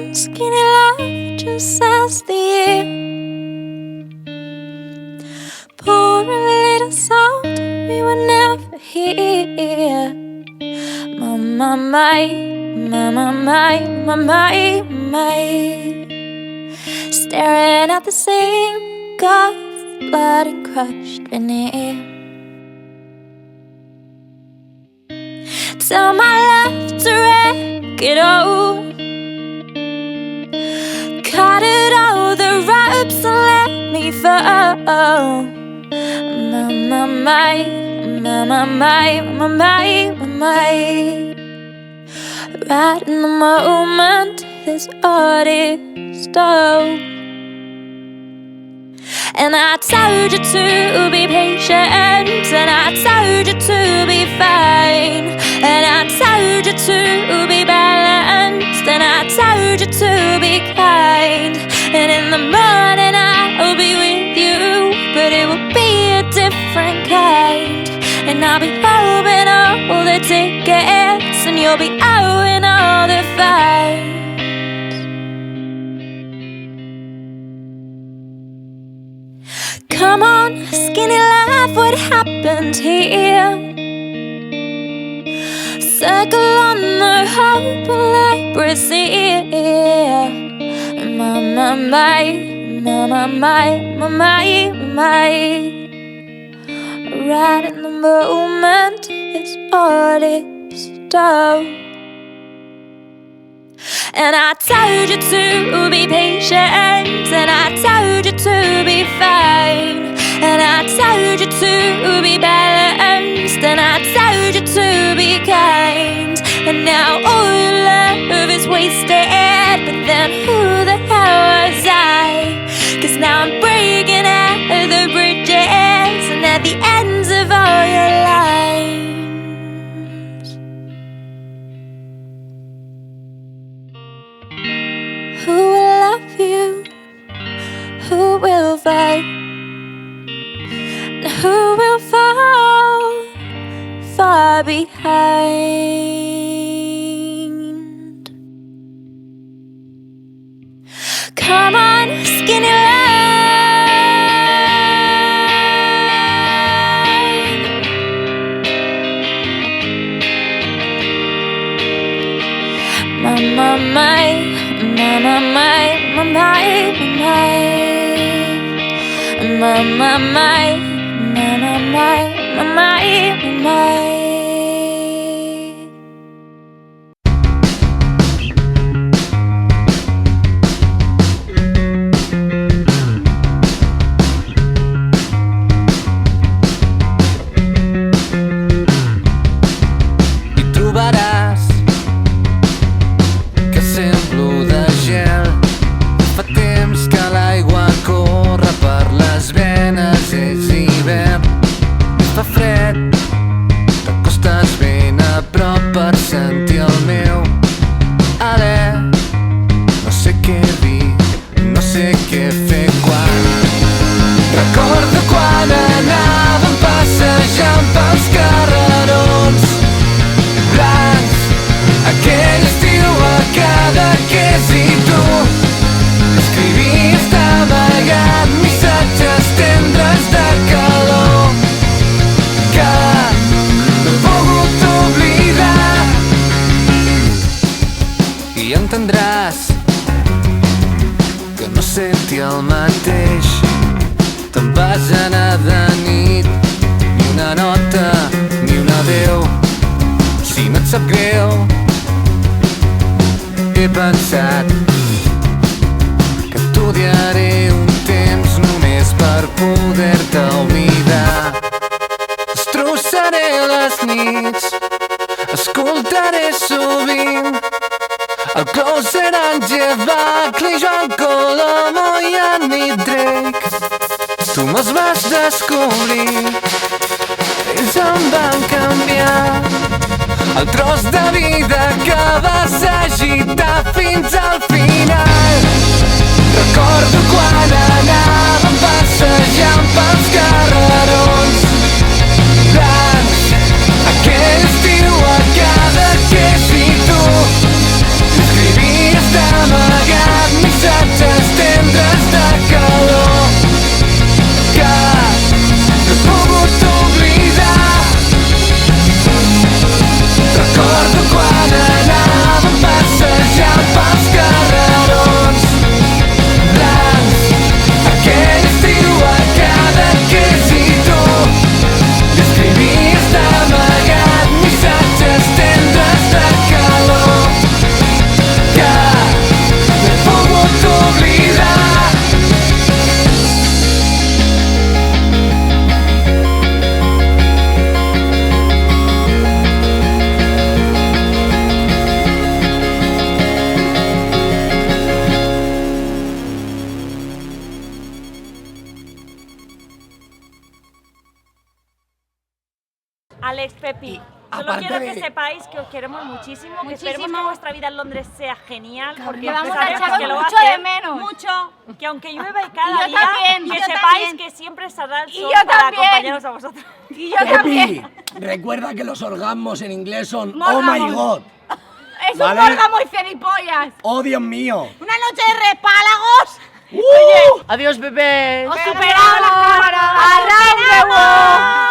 on, skinny love, just as the year. Pour a little salt, we were never here. My, staring at the same cup of blood and crushed veneer. Tell my love to wreck it all, cut it all the ropes and let me fall. Right in the moment this artist stole. And I told you to be patient, and I told you to be fine, and I told you to be balanced, and I told you to be kind. And in the morning I'll be with you, but it will be a different kind. And I'll be holding all the tickets, and you'll be owing all the fines. Come on, skinny love, what happened here? Circle on the hope like Brazil. Right in the moment this artist stole. And I told you to be patient, and I told you to be fine, and I told you to be balanced, and I told you to be kind. And now all your love is wasted, but then who the hell was I? 'Cause now I'm breaking out of the bridges and at the ends of all your lines. Who will love you? Who will fight? And who will fall far behind? Come on, skinny love. I trobaràs que semblo de gel. Fa temps que l'aigua corre per les venes, és hivern, fa fred, t'acostes ben a prop per sentir el meu alè. No sé què dir, no sé què fer quan. Recordo quan anàvem passejant pels carrerons blancs, aquell estiu a Cadaqués, i tu escrivies d'amagat missatges tendres de calor que no he pogut oblidar. I entendràs que no senti el mateix. Te'n vas anar de nit, ni una nota, ni un adeu. Si no et sap greu, he pensat que t'odiaré un temps només per poder-te oblidar. Destrossaré les nits, escoltaré sovint el Closer, Angel Buckley, Joan Colomo i Annie Drake. Tu me'ls vas descobrir, ells em van canviar. El tros de vida que vas agitar fins al final. Recordo quan anàvem passejant pels carrerons blancs, aquell estiu a Cadaqués, i tu escrivies d'amagat Alex, Pepi. Solo aparte quiero de- que sepáis que os queremos muchísimo, que Muchísimo. esperemos que vuestra vida en Londres sea genial, porque Que vamos a sabemos echar que lo va a mucho de hacer menos. mucho, que aunque llueva y cada Y yo día, también, que yo sepáis también. que siempre saldrá el Y sol yo para también. acompañaros a vosotros. Y yo también. Pepi, recuerda que los orgasmos en inglés son oh Morgamos. my god. Es Vale. un órgano y ceripollas. Oh Dios mío. Una noche de repálagos. Adiós, bebés. ¡Os superamos! ¡Arranque!